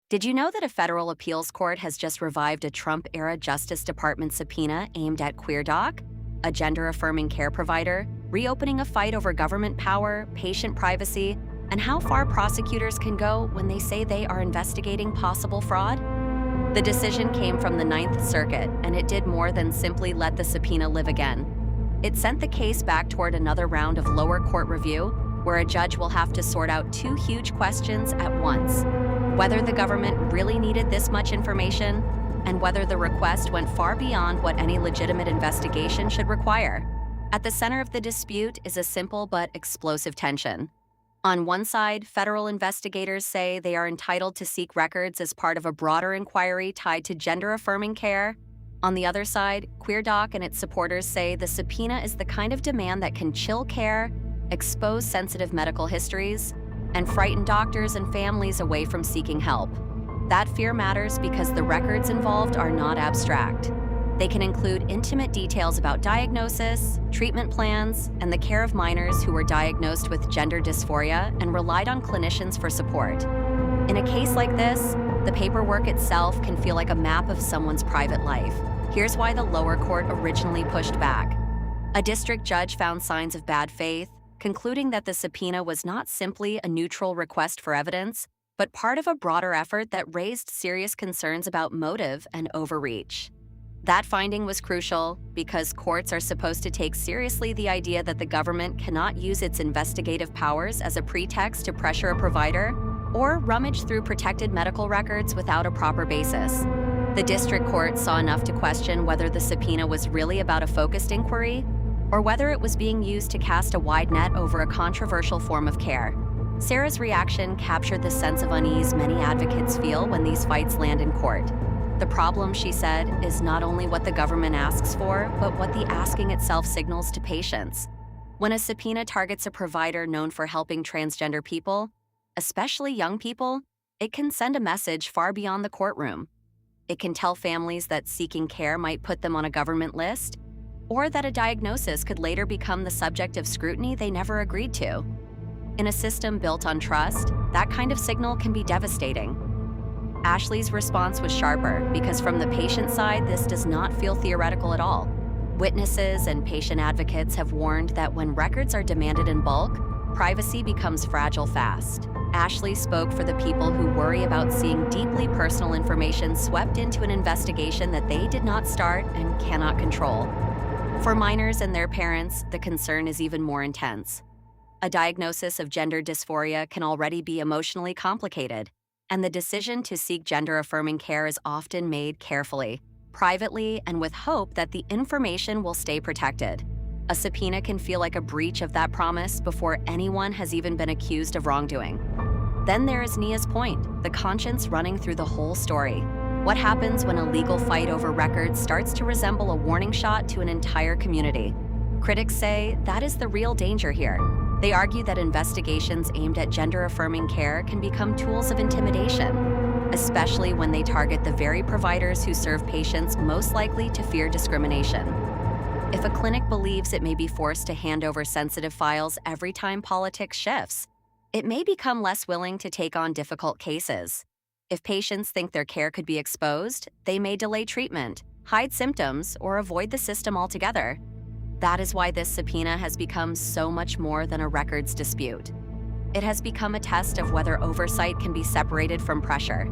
Did you know that a federal appeals court has just revived a Trump-era Justice Department subpoena aimed at QueerDoc, a gender-affirming care provider, reopening a fight over government power, patient privacy, and how far prosecutors can go when they say they are investigating possible fraud? The decision came from the Ninth Circuit, and it did more than simply let the subpoena live again. It sent the case back toward another round of lower court review, where a judge will have to sort out two huge questions at once: whether the government really needed this much information, and whether the request went far beyond what any legitimate investigation should require. At the center of the dispute is a simple but explosive tension. On one side, federal investigators say they are entitled to seek records as part of a broader inquiry tied to gender-affirming care. On the other side, QueerDoc and its supporters say the subpoena is the kind of demand that can chill care, expose sensitive medical histories, and frighten doctors and families away from seeking help. That fear matters because the records involved are not abstract. They can include intimate details about diagnosis, treatment plans, and the care of minors who were diagnosed with gender dysphoria and relied on clinicians for support. In a case like this, the paperwork itself can feel like a map of someone's private life. Here's why the lower court originally pushed back. A district judge found signs of bad faith, concluding that the subpoena was not simply a neutral request for evidence, but part of a broader effort that raised serious concerns about motive and overreach. That finding was crucial because courts are supposed to take seriously the idea that the government cannot use its investigative powers as a pretext to pressure a provider or rummage through protected medical records without a proper basis. The district court saw enough to question whether the subpoena was really about a focused inquiry or whether it was being used to cast a wide net over a controversial form of care. Sarah's reaction captured the sense of unease many advocates feel when these fights land in court. The problem, she said, is not only what the government asks for, but what the asking itself signals to patients. When a subpoena targets a provider known for helping transgender people, especially young people, it can send a message far beyond the courtroom. It can tell families that seeking care might put them on a government list, or that a diagnosis could later become the subject of scrutiny they never agreed to. In a system built on trust, that kind of signal can be devastating. Ashley's response was sharper because from the patient side, this does not feel theoretical at all. Witnesses and patient advocates have warned that when records are demanded in bulk, privacy becomes fragile fast. Ashley spoke for the people who worry about seeing deeply personal information swept into an investigation that they did not start and cannot control. For minors and their parents, the concern is even more intense. A diagnosis of gender dysphoria can already be emotionally complicated, and the decision to seek gender-affirming care is often made carefully, privately, and with hope that the information will stay protected. A subpoena can feel like a breach of that promise before anyone has even been accused of wrongdoing. Then there is Nia's point, the conscience running through the whole story. What happens when a legal fight over records starts to resemble a warning shot to an entire community? Critics say that is the real danger here. They argue that investigations aimed at gender-affirming care can become tools of intimidation, especially when they target the very providers who serve patients most likely to fear discrimination. If a clinic believes it may be forced to hand over sensitive files every time politics shifts, it may become less willing to take on difficult cases. If patients think their care could be exposed, they may delay treatment, hide symptoms, or avoid the system altogether. That is why this subpoena has become so much more than a records dispute. It has become a test of whether oversight can be separated from pressure.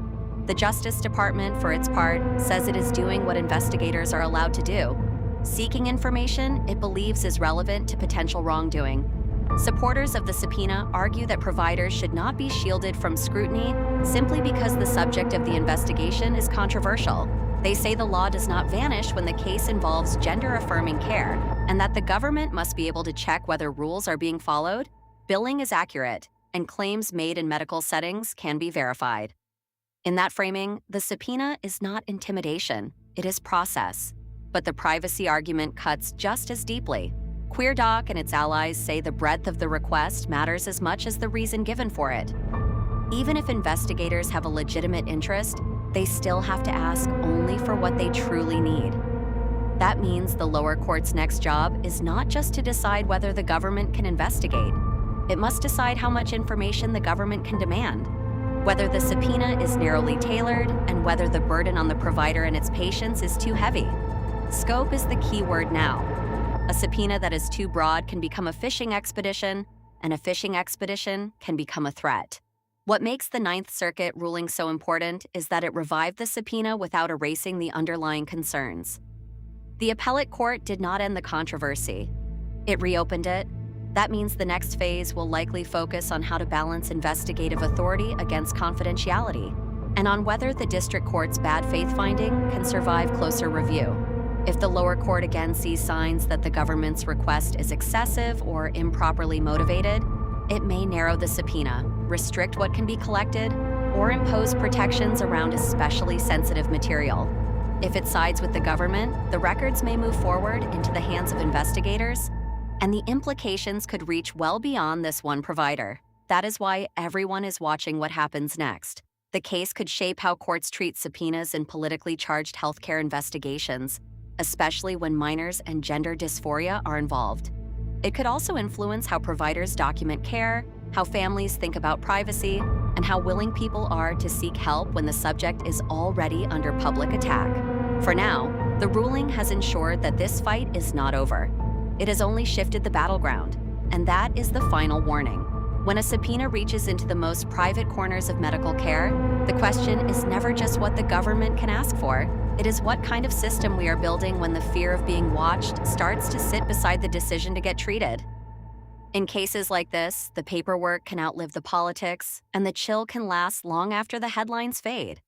The Justice Department, for its part, says it is doing what investigators are allowed to do, seeking information it believes is relevant to potential wrongdoing. Supporters of the subpoena argue that providers should not be shielded from scrutiny simply because the subject of the investigation is controversial. They say the law does not vanish when the case involves gender-affirming care, and that the government must be able to check whether rules are being followed, billing is accurate, and claims made in medical settings can be verified. In that framing, the subpoena is not intimidation, it is process. But the privacy argument cuts just as deeply. QueerDoc and its allies say the breadth of the request matters as much as the reason given for it. Even if investigators have a legitimate interest, they still have to ask only for what they truly need. That means the lower court's next job is not just to decide whether the government can investigate. It must decide how much information the government can demand. whether the subpoena is narrowly tailored, and whether the burden on the provider and its patients is too heavy. Scope is the key word now. A subpoena that is too broad can become a fishing expedition, and a fishing expedition can become a threat. What makes the Ninth Circuit ruling so important is that it revived the subpoena without erasing the underlying concerns. The appellate court did not end the controversy. It reopened it. That means the next phase will likely focus on how to balance investigative authority against confidentiality, and on whether the district court's bad faith finding can survive closer review. If the lower court again sees signs that the government's request is excessive or improperly motivated, it may narrow the subpoena, restrict what can be collected, or impose protections around especially sensitive material. If it sides with the government, the records may move forward into the hands of investigators, and the implications could reach well beyond this one provider. That is why everyone is watching what happens next. The case could shape how courts treat subpoenas in politically charged healthcare investigations, especially when minors and gender dysphoria are involved. It could also influence how providers document care, how families think about privacy, and how willing people are to seek help when the subject is already under public attack. For now, the ruling has ensured that this fight is not over. It has only shifted the battleground, and that is the final warning. When a subpoena reaches into the most private corners of medical care, the question is never just what the government can ask for. It is what kind of system we are building when the fear of being watched starts to sit beside the decision to get treated. In cases like this, the paperwork can outlive the politics, and the chill can last long after the headlines fade.